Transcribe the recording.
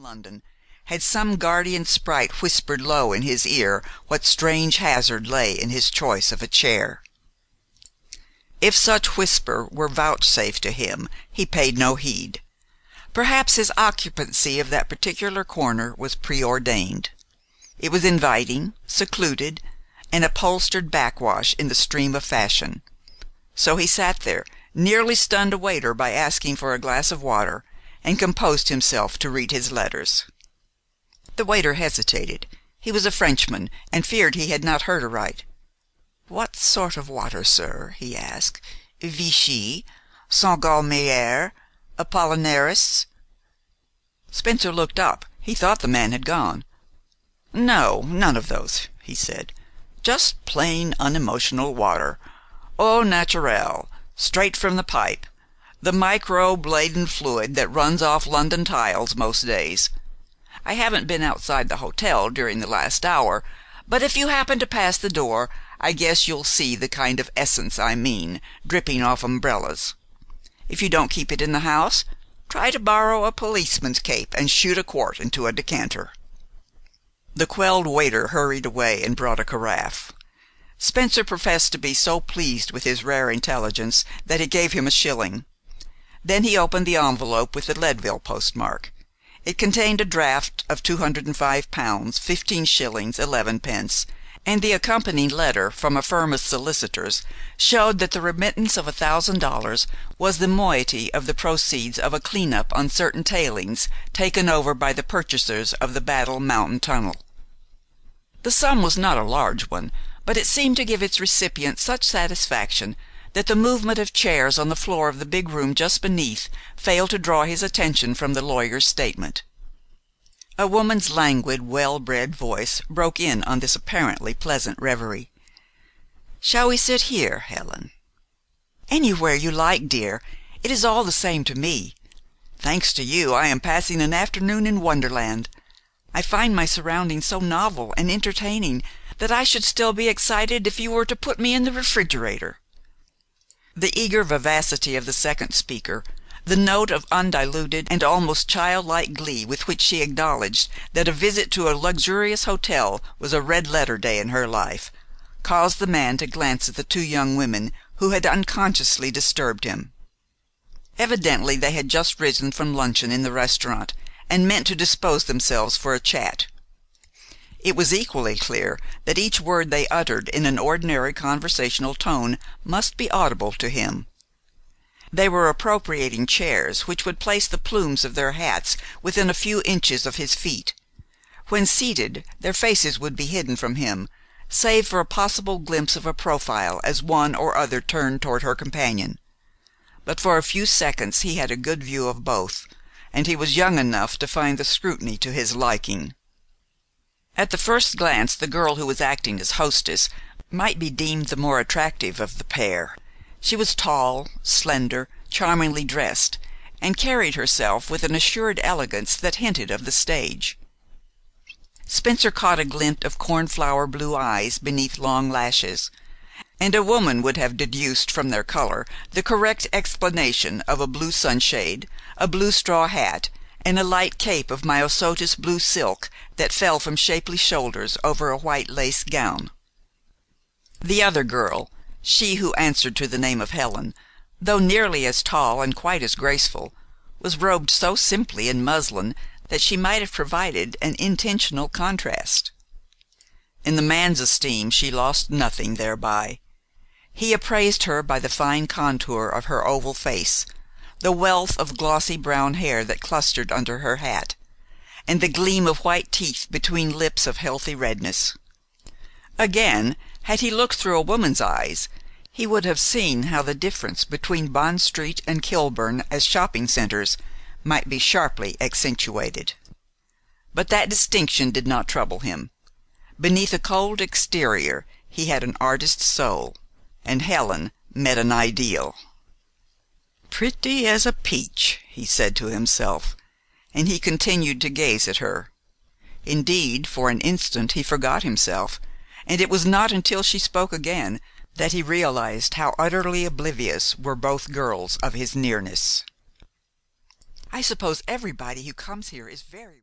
London, had some guardian sprite whispered low in his ear what strange hazard lay in his choice of a chair. If such whisper were vouchsafed to him, he paid no heed. Perhaps his occupancy of that particular corner was preordained. It was inviting, secluded, an upholstered backwash in the stream of fashion. So he sat there, nearly stunned a waiter by asking for a glass of water, and composed himself to read his letters. The waiter hesitated. He was a Frenchman, and feared he had not heard aright. "What sort of water, sir?" he asked. "Vichy, Saint-Galmier, Apollinaris?" Spencer looked up. He thought the man had gone. "No, none of those," he said. "Just plain, unemotional water. Eau naturelle, straight from the pipe, the microbe laden fluid that runs off London tiles most days. I haven't been outside the hotel during the last hour, but if you happen to pass the door I guess you'll see the kind of essence I mean, dripping off umbrellas. If you don't keep it in the house, try to borrow a policeman's cape and shoot a quart into a decanter." The quelled waiter hurried away and brought a carafe. Spencer professed to be so pleased with his rare intelligence that he gave him a shilling. Then he opened the envelope with the Leadville postmark. It contained a draft of £205, 15 shillings 11 pence, and the accompanying letter from a firm of solicitors showed that the remittance of $1,000 was the moiety of the proceeds of a clean up on certain tailings taken over by the purchasers of the Battle Mountain Tunnel. The sum was not a large one, but it seemed to give its recipient such satisfaction that the movement of chairs on the floor of the big room just beneath failed to draw his attention from the lawyer's statement. A woman's languid, well-bred voice broke in on this apparently pleasant reverie. "Shall we sit here, Helen?" "Anywhere you like, dear. It is all the same to me. Thanks to you, I am passing an afternoon in Wonderland. I find my surroundings so novel and entertaining that I should still be excited if you were to put me in the refrigerator." The eager vivacity of the second speaker, the note of undiluted and almost childlike glee with which she acknowledged that a visit to a luxurious hotel was a red letter day in her life, caused the man to glance at the two young women who had unconsciously disturbed him. Evidently they had just risen from luncheon in the restaurant, and meant to dispose themselves for a chat. It was equally clear that each word they uttered in an ordinary conversational tone must be audible to him. They were appropriating chairs which would place the plumes of their hats within a few inches of his feet. When seated, their faces would be hidden from him, save for a possible glimpse of a profile as one or other turned toward her companion. But for a few seconds he had a good view of both, and he was young enough to find the scrutiny to his liking. At the first glance the girl who was acting as hostess might be deemed the more attractive of the pair. She was tall, slender, charmingly dressed, and carried herself with an assured elegance that hinted of the stage. Spencer caught a glint of cornflower blue eyes beneath long lashes, and a woman would have deduced from their color the correct explanation of a blue sunshade, a blue straw hat, and a light cape of myosotis blue silk that fell from shapely shoulders over a white lace gown. The other girl, she who answered to the name of Helen, though nearly as tall and quite as graceful, was robed so simply in muslin that she might have provided an intentional contrast. In the man's esteem she lost nothing thereby. He appraised her by the fine contour of her oval face, the wealth of glossy brown hair that clustered under her hat, and the gleam of white teeth between lips of healthy redness. Again, had he looked through a woman's eyes, he would have seen how the difference between Bond Street and Kilburn as shopping centers might be sharply accentuated. But that distinction did not trouble him. Beneath a cold exterior he had an artist's soul, and Helen met an ideal. "Pretty as a peach," he said to himself, and he continued to gaze at her. Indeed, for an instant he forgot himself, and it was not until she spoke again that he realized how utterly oblivious were both girls of his nearness. "I suppose everybody who comes here is very